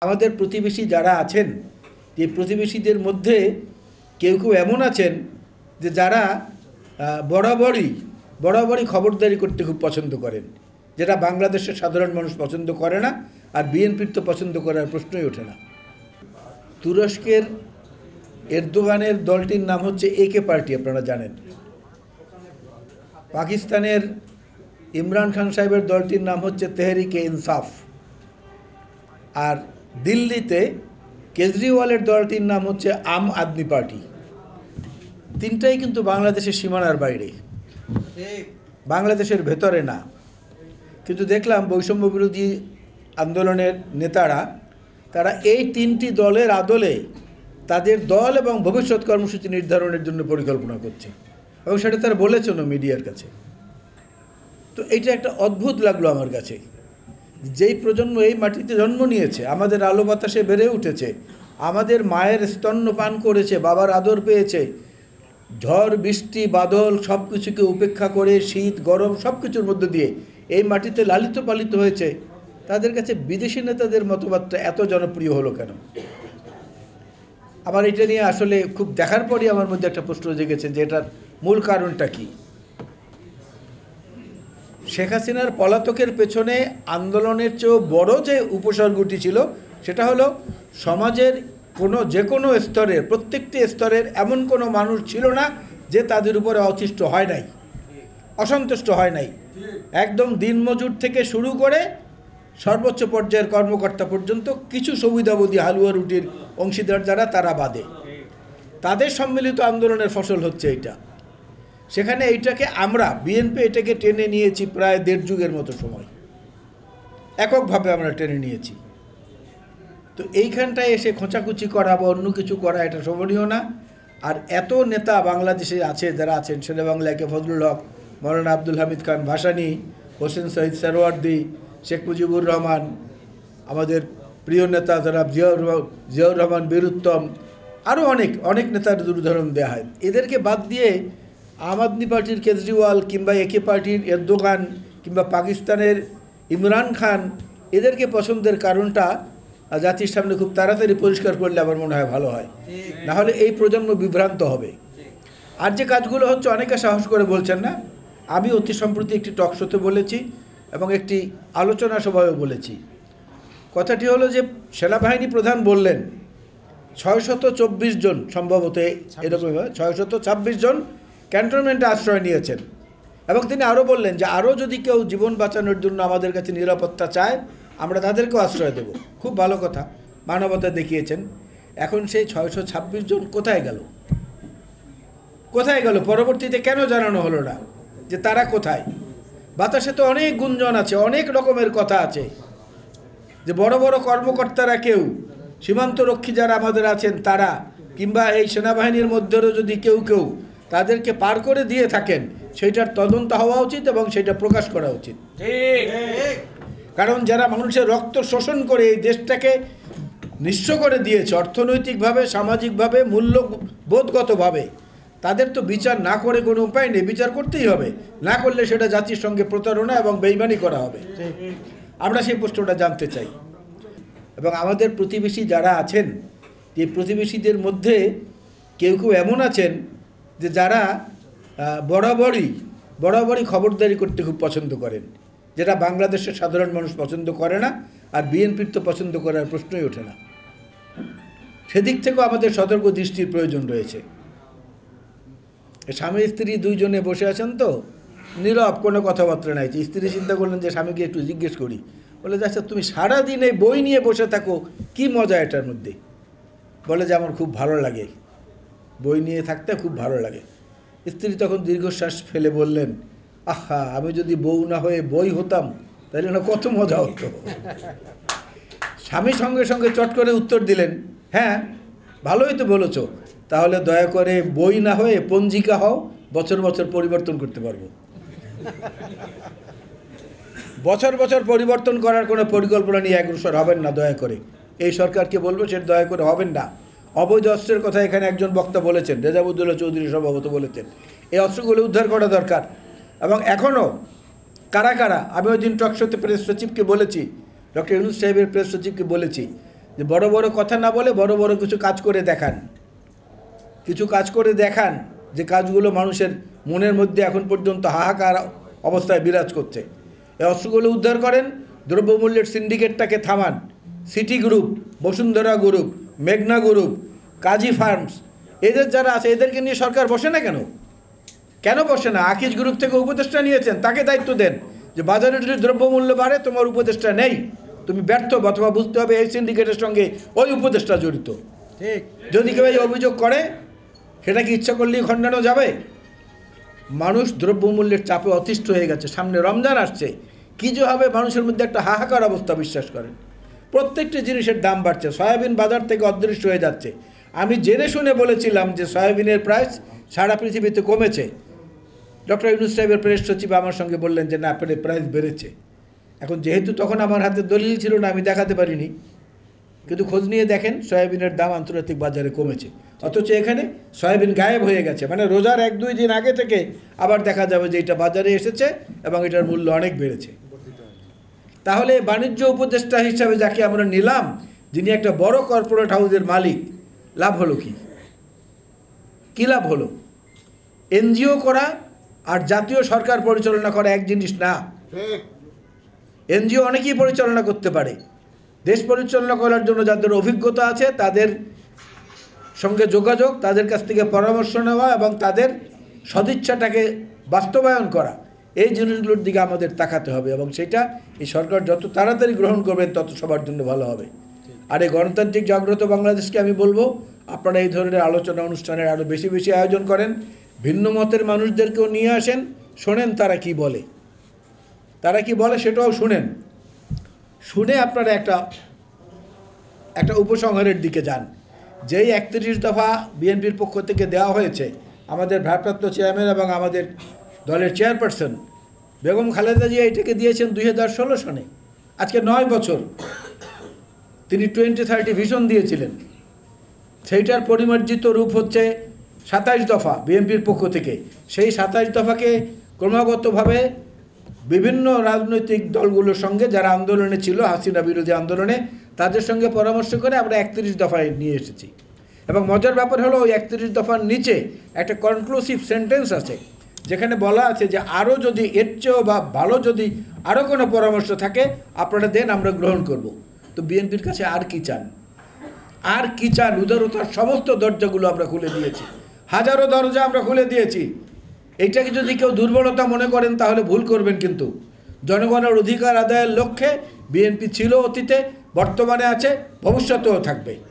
আমাদের প্রতিবেশী যারা আছেন এই প্রতিবেশীদের মধ্যে কেউ কেউ এমন আছেন যে যারা বরাবরই খবরদারি করতে খুব পছন্দ করেন, যেটা বাংলাদেশের সাধারণ মানুষ পছন্দ করে না, আর বিএনপির তো পছন্দ করার প্রশ্নই ওঠে না। তুরস্কের এরদোগানের দলটির নাম হচ্ছে একে পার্টি, আপনারা জানেন। পাকিস্তানের ইমরান খান সাহেবের দলটির নাম হচ্ছে তেহরিকে ইনসাফ, আর দিল্লিতে কেজরিওয়ালের দলটির নাম হচ্ছে আম আদমি পার্টি। তিনটাই কিন্তু বাংলাদেশের সীমানার বাইরে, বাংলাদেশের ভেতরে না। কিন্তু দেখলাম বৈষম্য বিরোধী আন্দোলনের নেতারা তারা এই তিনটি দলের আদলে তাদের দল এবং ভবিষ্যৎ কর্মসূচি নির্ধারণের জন্য পরিকল্পনা করছে, এবং সেটা তারা বলেছেন মিডিয়ার কাছে। তো এইটা একটা অদ্ভুত লাগলো আমার কাছে। যেই প্রজন্ম এই মাটিতে জন্ম নিয়েছে, আমাদের আলো বাতাসে বেড়ে উঠেছে, আমাদের মায়ের স্তন্যপান করেছে, বাবার আদর পেয়েছে, ঝড় বৃষ্টি বাদল সব কিছুকে উপেক্ষা করে শীত গরম সব কিছুর মধ্য দিয়ে এই মাটিতে লালিত পালিত হয়েছে, তাদের কাছে বিদেশি নেতাদের মতবাদটা এত জনপ্রিয় হলো কেন? আমার এটা নিয়ে আসলে খুব দেখার পরই আমার মধ্যে একটা প্রশ্ন জেগেছে যে এটার মূল কারণটা কি। শেখ হাসিনার পলাতকের পেছনে আন্দোলনের চেয়েও বড় যে উপসর্গটি ছিল সেটা হলো সমাজের যে কোনো স্তরের, প্রত্যেকটি স্তরের এমন কোনো মানুষ ছিল না যে তাদের উপরে অতিষ্ঠ হয় নাই, অসন্তুষ্ট হয় নাই। একদম দিনমজুর থেকে শুরু করে সর্বোচ্চ পর্যায়ের কর্মকর্তা পর্যন্ত কিছু সুবিধাবতী হালুয়া রুটির অংশীদার যারা, তারা বাদে তাদের সম্মিলিত আন্দোলনের ফসল হচ্ছে এইটা। সেখানে এইটাকে আমরা বিএনপি এটাকে টেনে নিয়েছি প্রায় ১.৫ যুগের মতো সময়, এককভাবে আমরা টেনে নিয়েছি। তো এইখানটায় এসে খোঁচাখুচি করা বা অন্য কিছু করা এটা শোভনীয় না। আর এত নেতা বাংলাদেশে আছে, যারা আছেন শেরে বাংলা একে ফজলুল হক, মৌলানা আব্দুল হামিদ খান ভাসানী, হোসেন শহীদ সরওয়ার্দী, শেখ মুজিবুর রহমান, আমাদের প্রিয় নেতা যারা জিয়াউর রহমান বীরুত্তম, আরও অনেক নেতার উদাহরণ দেওয়া হয়। এদেরকে বাদ দিয়ে আম আদমি পার্টির কেজরিওয়াল কিংবা একে পার্টির এরদোগান কিংবা পাকিস্তানের ইমরান খান, এদেরকে পছন্দের কারণটা জাতির সামনে খুব তাড়াতাড়ি পরিষ্কার করলে আমার মনে হয় ভালো হয়, নাহলে এই প্রজন্ম বিভ্রান্ত হবে। আর যে কাজগুলো হচ্ছে অনেকে সাহস করে বলছেন না, আমি অতি সম্প্রতি একটি টক শোতে বলেছি এবং একটি আলোচনা সভায়ও বলেছি। কথাটি হলো যে সেনাবাহিনী প্রধান বললেন ৬২৪ জন, সম্ভবত এরকম ৬২৬ জন ক্যান্টনমেন্টে আশ্রয় নিয়েছেন, এবং তিনি আরও বললেন যে আরও যদি কেউ জীবন বাঁচানোর জন্য আমাদের কাছে নিরাপত্তা চায় আমরা তাদেরকেও আশ্রয় দেব। খুব ভালো কথা, মানবতা দেখিয়েছেন। এখন সেই ৬২৬ জন কোথায় গেল? পরবর্তীতে কেন জানানো হলো না যে তারা কোথায়? বাতাসে তো অনেক গুঞ্জন আছে, অনেক রকমের কথা আছে যে বড় বড় কর্মকর্তারা, কেউ সীমান্তরক্ষী যারা আমাদের আছেন তারা, কিংবা এই সেনাবাহিনীর মধ্যেও যদি কেউ তাদেরকে পার করে দিয়ে থাকেন, সেইটার তদন্ত হওয়া উচিত এবং সেটা প্রকাশ করা উচিত। কারণ যারা মানুষের রক্ত শোষণ করে এই দেশটাকে নিঃস্ব করে দিয়েছে অর্থনৈতিকভাবে, সামাজিকভাবে, মূল্যবোধগতভাবে, তাদের তো বিচার না করে কোনো উপায় নেই। বিচার করতেই হবে, না করলে সেটা জাতির সঙ্গে প্রতারণা এবং বেইমানি করা হবে। আমরা সেই প্রশ্নটা জানতে চাই। এবং আমাদের প্রতিবেশী যারা আছেন এই প্রতিবেশীদের মধ্যে কেউ এমন আছেন যে যারা বরাবরই খবরদারি করতে খুব পছন্দ করেন, যেটা বাংলাদেশের সাধারণ মানুষ পছন্দ করে না, আর বিএনপির তো পছন্দ করার প্রশ্নই ওঠে না। সেদিক থেকেও আমাদের সতর্ক দৃষ্টির প্রয়োজন রয়েছে। স্বামী স্ত্রী দুইজনে বসে আছেন, তো নীরব, কোনো কথাবার্তা নাই। স্ত্রী চিন্তা করলেন যে স্বামীকে একটু জিজ্ঞেস করি, বলে যে আচ্ছা তুমি সারাদিন এই বই নিয়ে বসে থাকো, কি মজা এটার মধ্যে? বলে যে আমার খুব ভালো লাগে, বই নিয়ে থাকতে খুব ভালো লাগে। স্ত্রী তখন দীর্ঘশ্বাস ফেলে বললেন, আহা, আমি যদি বউ না হয়ে বই হতাম তাহলে না কত মজা হতো। স্বামী সঙ্গে সঙ্গে চট করে উত্তর দিলেন, হ্যাঁ ভালোই তো বলেছ, তাহলে দয়া করে বই না হয়ে পঞ্জিকা হও, বছর বছর পরিবর্তন করতে পারবো। বছর বছর পরিবর্তন করার কোনো পরিকল্পনা নিয়ে অগ্রসর হবেন না, দয়া করে। এই সরকারকে বলবো সেটা দয়া করে হবেন না। অবৈধ অস্ত্রের কথা এখানে একজন বক্তা বলেছেন, রেজাবুদ্দৌলা চৌধুরী সম্ভবত বলেছেন, এই অস্ত্রগুলো উদ্ধার করা দরকার। এবং এখনও কারা, আমি ওই দিন টক শোতে প্রেস সচিবকে বলেছি, ডক্টর ইউনূস সাহেবের প্রেস সচিবকে বলেছি যে বড় বড় কথা না বলে বড় বড় কিছু কাজ করে দেখান, কিছু কাজ করে দেখান, যে কাজগুলো মানুষের মনের মধ্যে এখন পর্যন্ত হাহাকার অবস্থায় বিরাজ করছে। এই অস্ত্রগুলো উদ্ধার করেন, দ্রব্যমূল্যের সিন্ডিকেটটাকে থামান। সিটি গ্রুপ, বসুন্ধরা গ্রুপ, মেঘনা গ্রুপ, কাজী ফার্মস, এদের যারা আছে এদেরকে নিয়ে সরকার বসে না কেন? কেন বসে না? আকিজ গ্রুপ থেকে উপদেষ্টা নিয়েছেন, তাকে দায়িত্ব দেন যে বাজারে যদি দ্রব্যমূল্য বাড়ে তোমার উপদেষ্টা নেই, তুমি ব্যর্থ, অথবা বুঝতে হবে এই সিন্ডিকেটের সঙ্গে ওই উপদেষ্টা জড়িত। ঠিক, যদি কেউ এই অভিযোগ করে সেটা কি ইচ্ছা করলেই খণ্ডানো যাবে? মানুষ দ্রব্যমূল্যের চাপে অতিষ্ঠ হয়ে গেছে, সামনে রমজান আসছে, কী যে হবে মানুষের মধ্যে একটা হাহাকার অবস্থা। বিশ্বাস করেন, প্রত্যেকটি জিনিসের দাম বাড়ছে, সয়াবিন বাজার থেকে অদৃশ্য হয়ে যাচ্ছে। আমি জেনে শুনে বলেছিলাম যে সয়াবিনের প্রাইস সারা পৃথিবীতে কমেছে। ডক্টর ইউনূস সাহেবের প্রেস সচিব আমার সঙ্গে বললেন যে না, প্রাইস বেড়েছে। এখন যেহেতু তখন আমার হাতে দলিল ছিল না, আমি দেখাতে পারিনি, কিন্তু খোঁজ নিয়ে দেখেন সয়াবিনের দাম আন্তর্জাতিক বাজারে কমেছে, অথচ এখানে সয়াবিন গায়েব হয়ে গেছে। মানে রোজার 1-2 দিন আগে থেকে আবার দেখা যাবে যে এটা বাজারে এসেছে এবং এটার মূল্য অনেক বেড়েছে। তাহলে বাণিজ্য উপদেষ্টা হিসাবে যাকে আমরা নিলাম, যিনি একটা বড় কর্পোরেট হাউসের মালিক, লাভ হলো কি? কী লাভ হলো? এনজিও করা আর জাতীয় সরকার পরিচালনা করা এক জিনিস না। এনজিও অনেকেই পরিচালনা করতে পারে, দেশ পরিচালনা করার জন্য যাদের অভিজ্ঞতা আছে তাদের সঙ্গে যোগাযোগ, তাদের কাছ থেকে পরামর্শ নেওয়া এবং তাদের সদিচ্ছাটাকে বাস্তবায়ন করা, এই জিনিসগুলোর দিকে আমাদের তাকাতে হবে এবং সেটা এই সরকার যত তাড়াতাড়ি গ্রহণ করবেন তত সবার জন্য ভালো হবে। আর এই গণতান্ত্রিক জাগ্রত বাংলাদেশকে আমি বলবো, আপনারা এই ধরনের আলোচনা অনুষ্ঠানের আরও বেশি বেশি আয়োজন করেন, ভিন্ন মতের মানুষদেরকেও নিয়ে আসেন, শোনেন তারা কি বলে, সেটাও শুনেন, শুনে আপনারা একটা উপসংহারের দিকে যান। যেই 31 দফা বিএনপির পক্ষ থেকে দেওয়া হয়েছে, আমাদের ভারপ্রাপ্ত চেয়ারম্যান এবং আমাদের দলের চেয়ারপারসন বেগম খালেদা জিয়া এটাকে দিয়েছেন 2016 সনে, আজকে 9 বছর। তিনি 2030 ভিশন দিয়েছিলেন, সেইটার পরিমার্জিত রূপ হচ্ছে 27 দফা বিএনপির পক্ষ থেকে। সেই 27 দফাকে ক্রমাগতভাবে বিভিন্ন রাজনৈতিক দলগুলোর সঙ্গে যারা আন্দোলনে ছিল, হাসিনা বিরোধী আন্দোলনে, তাদের সঙ্গে পরামর্শ করে আমরা 31 দফায় নিয়ে এসেছি। এবং মজার ব্যাপার হলো ওই 31 দফার নিচে একটা কনক্লুসিভ সেন্টেন্স আছে, যেখানে বলা আছে যে আরও যদি এর চেয়েও বা ভালো যদি আরও কোনো পরামর্শ থাকে আপনারা দেন, আমরা গ্রহণ করব। তো বিএনপির কাছে আর কি চান? আর কি চান? উদারতার সমস্ত দরজাগুলো আমরা খুলে দিয়েছি, হাজারো দরজা আমরা খুলে দিয়েছি। এইটাকে যদি কেউ দুর্বলতা মনে করেন তাহলে ভুল করবেন। কিন্তু জনগণের অধিকার আদায়ের লক্ষ্যে বিএনপি ছিল অতীতে, বর্তমানে আছে, ভবিষ্যতেও থাকবে।